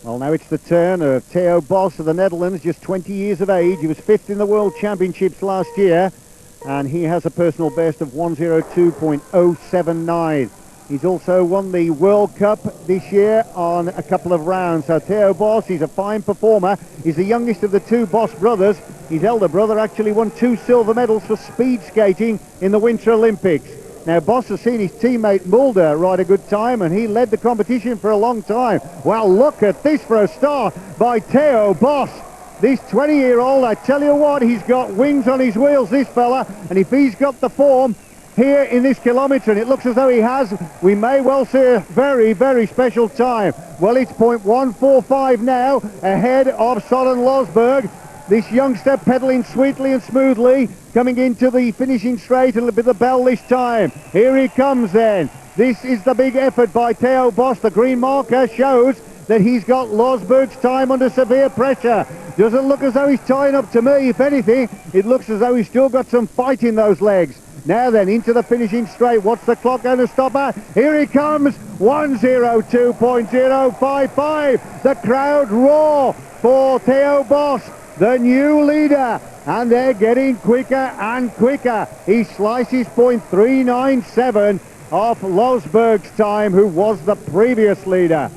Well, now it's the turn of Theo Bos of the Netherlands, just 20 years of age. He was fifth in the World Championships last year, and he has a personal best of 1:02.079. He's also won the World Cup this year on a couple of rounds. So Theo Bos, he's a fine performer. He's the youngest of the two Bos brothers. His elder brother actually won 2 silver medals for speed skating in the Winter Olympics. Now, Bos has seen his teammate Mulder ride a good time, and he led the competition for a long time. Well, look at this for a start by Theo Bos. This 20-year-old, I tell you what, he's got wings on his wheels, this fella, and if he's got the form here in this kilometre, and it looks as though he has, we may well see a very, very special time. Well, it's 0.145 now, ahead of Soren Losberg. This youngster pedalling sweetly and smoothly, coming into the finishing straight, and it'll be the bell this time. Here he comes then. This is the big effort by Theo Bos. The green marker shows that he's got Losberg's time under severe pressure. Doesn't look as though he's tying up to me. If anything, it looks as though he's still got some fight in those legs. Now then, into the finishing straight. What's the clock going to stop at? Here he comes, 1:02.055. The crowd roar for Theo Bos, the new leader, and they're getting quicker and quicker. He slices 0.397 off Losberg's time, who was the previous leader.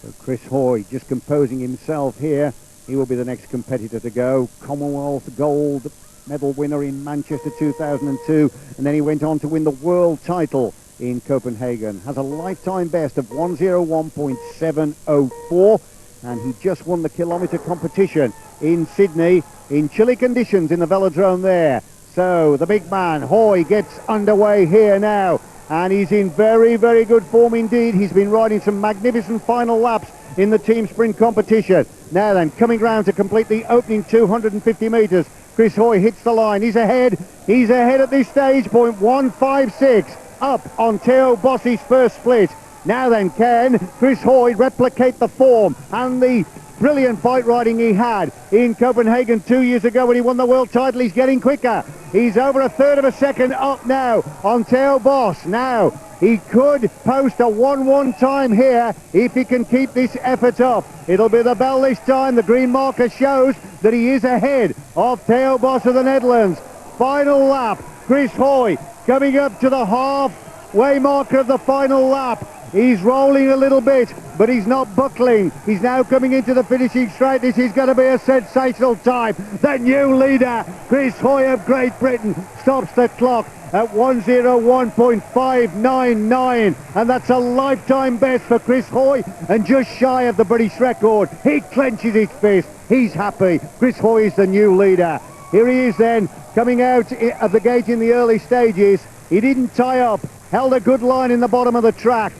So Chris Hoy just composing himself here. He will be the next competitor to go. Commonwealth gold medal winner in Manchester 2002, and then he went on to win the world title in Copenhagen. Has a lifetime best of 1:01.704, and he just won the kilometre competition in Sydney in chilly conditions in the velodrome there. So the big man Hoy gets underway here now, and he's in very, very good form indeed. He's been riding some magnificent final laps in the team sprint competition. Now then, coming round to complete the opening 250 metres, Chris Hoy hits the line. He's ahead at this stage, 0.156 up on Theo Bos's first split. Now then, can Chris Hoy replicate the form and the brilliant fight riding he had in Copenhagen 2 years ago when he won the world title? He's getting quicker. He's over a third of a second up now on Theo Bos. Now, he could post a 1:1 time here if he can keep this effort up. It'll be the bell this time. The green marker shows that he is ahead of Theo Bos of the Netherlands. Final lap, Chris Hoy coming up to the halfway marker of the final lap. He's rolling a little bit, but he's not buckling. He's now coming into the finishing straight. This is going to be a sensational time. The new leader, Chris Hoy of Great Britain, stops the clock at 1:01.599, and that's a lifetime best for Chris Hoy, and just shy of the British record. He clenches his fist. He's happy. Chris Hoy is the new leader. Here he is then, coming out of the gate in the early stages. He didn't tie up, held a good line in the bottom of the track,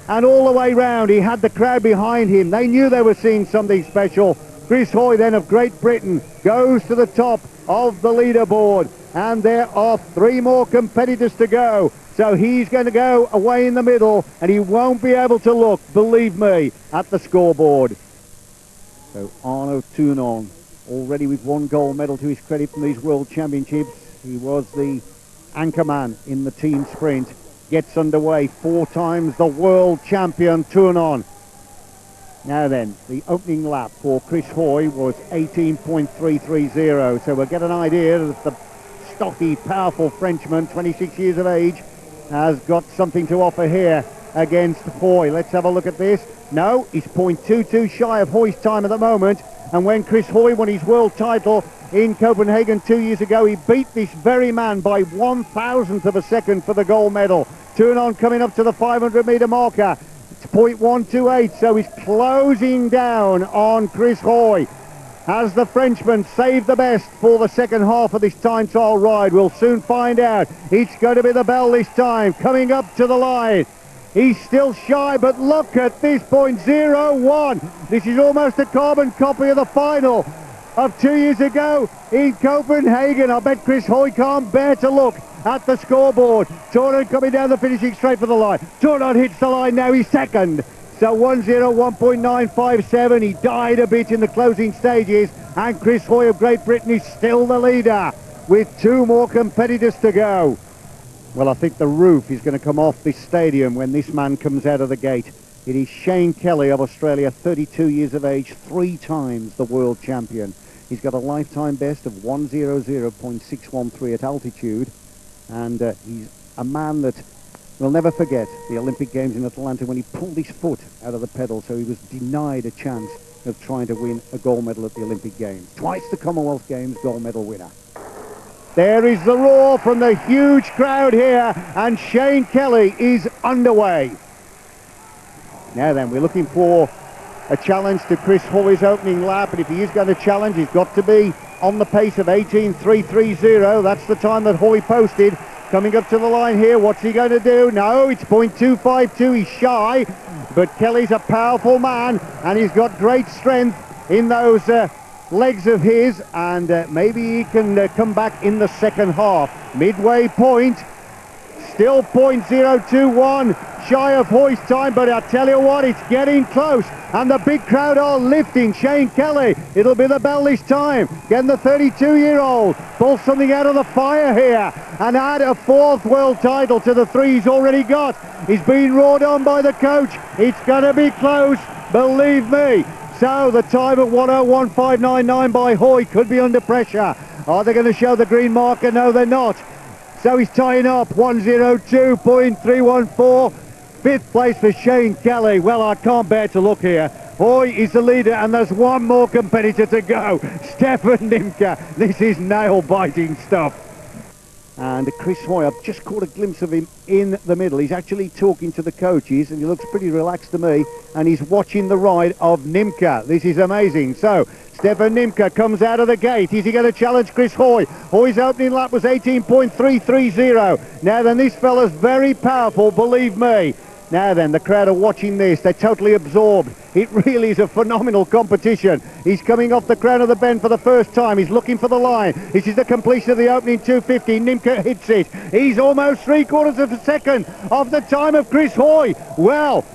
and all the way round he had the crowd behind him. They knew they were seeing something special. Chris Hoy then of Great Britain goes to the top of the leaderboard, and there are 3 more competitors to go. So he's going to go away in the middle, and he won't be able to look, believe me, at the scoreboard. So Arno Tunon, already with 1 gold medal to his credit from these World Championships. He was the anchorman in the team sprint. Gets underway, 4 times the world champion Tunon. Now then, the opening lap for Chris Hoy was 18.330, so we'll get an idea that the stocky, powerful Frenchman, 26 years of age, has got something to offer here against Hoy. Let's have a look at this. No, he's 0.22 shy of Hoy's time at the moment, and when Chris Hoy won his world title in Copenhagen 2 years ago, he beat this very man by 1,000th of a second for the gold medal. Tunon coming up to the 500-metre marker. It's 0.128, so he's closing down on Chris Hoy. Has the Frenchman saved the best for the second half of this time trial ride? We'll soon find out. It's going to be the bell this time, coming up to the line. He's still shy, but look at this, 0.01. This is almost a carbon copy of the final of 2 years ago in Copenhagen. I bet Chris Hoy can't bear to look at the scoreboard. Tunon coming down the finishing straight for the line. Tunon hits the line now, he's second. So 1:01.957. He died a bit in the closing stages, and Chris Hoy of Great Britain is still the leader with 2 more competitors to go. Well, I think the roof is going to come off this stadium when this man comes out of the gate. It is Shane Kelly of Australia, 32 years of age, 3 times the world champion. He's got a lifetime best of 1:00.613 at altitude, and he's a man that we'll never forget the Olympic Games in Atlanta when he pulled his foot out of the pedal, so he was denied a chance of trying to win a gold medal at the Olympic Games. Twice the Commonwealth Games gold medal winner. There is the roar from the huge crowd here, and Shane Kelly is underway. Now then, we're looking for a challenge to Chris Hoy's opening lap, and if he is going to challenge, he's got to be on the pace of 18.330. That's the time that Hoy posted. Coming up to the line here, what's he going to do? No, it's 0.252, he's shy, but Kelly's a powerful man, and he's got great strength in those legs of his, and maybe he can come back in the second half. Midway point, still 0.021 shy of Hoy's time, but I tell you what, it's getting close, and the big crowd are lifting Shane Kelly. It'll be the bell this time. Again, the 32-year-old pulls something out of the fire here and add a 4th world title to the 3 he's already got. He's being roared on by the coach. It's going to be close, believe me. So the time at 1:01.599 by Hoy could be under pressure. Are they going to show the green marker? No, they're not. So he's tying up 1:02.314. 5th place for Shane Kelly. Well, I can't bear to look here. Hoy is the leader, and there's one more competitor to go. Stefan Nimke. This is nail-biting stuff. And Chris Hoy, I've just caught a glimpse of him in the middle. He's actually talking to the coaches, and he looks pretty relaxed to me, and he's watching the ride of Nimke. This is amazing. So Stefan Nimke comes out of the gate. Is he going to challenge Chris Hoy? Hoy's opening lap was 18.330. Now then, this fella's very powerful, believe me. Now then, the crowd are watching this. They're totally absorbed. It really is a phenomenal competition. He's coming off the crown of the bend for the first time. He's looking for the line. This is the completion of the opening 250. Nimke hits it. He's almost 3/4 of a second off the time of Chris Hoy. Well,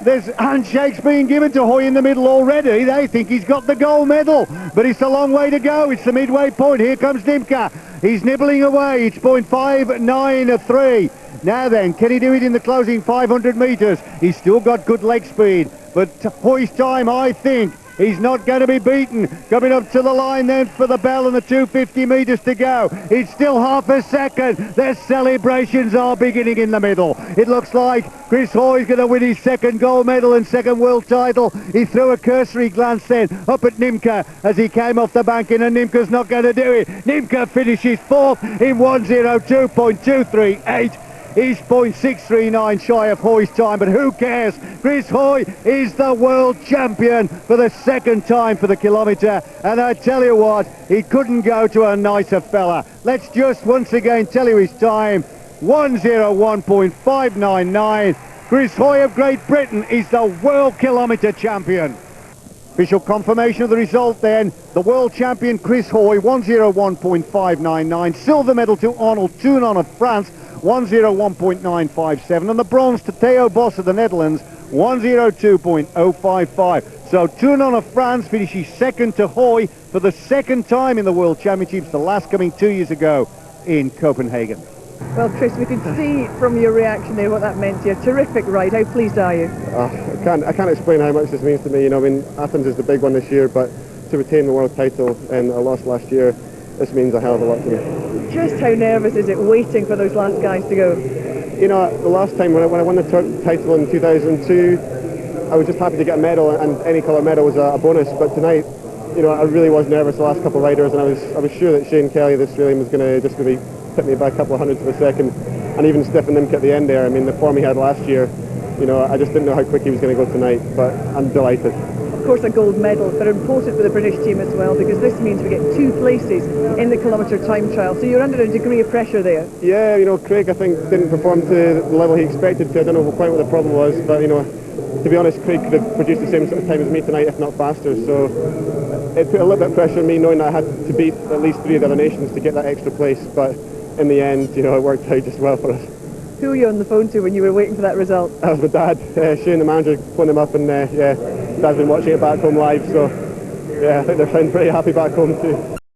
there's handshakes being given to Hoy in the middle already. They think he's got the gold medal, but it's a long way to go. It's the midway point. Here comes Nimke. He's nibbling away. It's 0.593. Now then, can he do it in the closing 500 metres? He's still got good leg speed, but Hoy's time, I think, he's not going to be beaten. Coming up to the line then for the bell and the 250 metres to go. It's still half a second. Their celebrations are beginning in the middle. It looks like Chris Hoy's going to win his 2nd gold medal and 2nd world title. He threw a cursory glance then up at Nimke as he came off the banking, and Nimke's not going to do it. Nimke finishes 4th in 1:02.238. He's 0.639 shy of Hoy's time, but who cares? Chris Hoy is the world champion for the 2nd time for the kilometre, and I tell you what, he couldn't go to a nicer fella. Let's just once again tell you his time, 1:01.599. Chris Hoy of Great Britain is the world kilometre champion. Official confirmation of the result then. The world champion Chris Hoy, 1:01.599. Silver medal to Arnold Toulon of France, 1:01.957, and the bronze to Theo Bos of the Netherlands, 1:02.055. So Toulon of France finishes 2nd to Hoy for the 2nd time in the World Championships, the last coming 2 years ago in Copenhagen. Well, Chris, we could see from your reaction there what that meant to you. Terrific ride. How pleased are you? I can't explain how much this means to me. You know, I mean, Athens is the big one this year, but to retain the world title and I lost last year, this means a hell of a lot to me. Just how nervous is it waiting for those last guys to go? You know, the last time when I won the title in 2002, I was just happy to get a medal, and any colour medal was a bonus. But tonight, you know, I really was nervous, the last couple of riders, and I was sure that Shane Kelly, the Australian, was going to be hit me by a couple of hundredths of a second, and even Stefan Nimke at the end there. I mean, the form he had last year, you know, I just didn't know how quick he was going to go tonight, but I'm delighted. Of course, a gold medal, but important for the British team as well, because this means we get 2 places in the kilometre time trial, so you're under a degree of pressure there. Yeah, you know, Craig, I think, didn't perform to the level he expected to. I don't know quite what the problem was, but, you know, to be honest, Craig could have produced the same sort of time as me tonight, if not faster, so it put a little bit of pressure on me, knowing that I had to beat at least 3 of the other nations to get that extra place, but in the end, you know, it worked out just well for us. Who were you on the phone to when you were waiting for that result? That was my dad. Shane, the manager, phoned him up, and yeah, Dad's been watching it back home live, so yeah, I think they're feeling pretty happy back home too.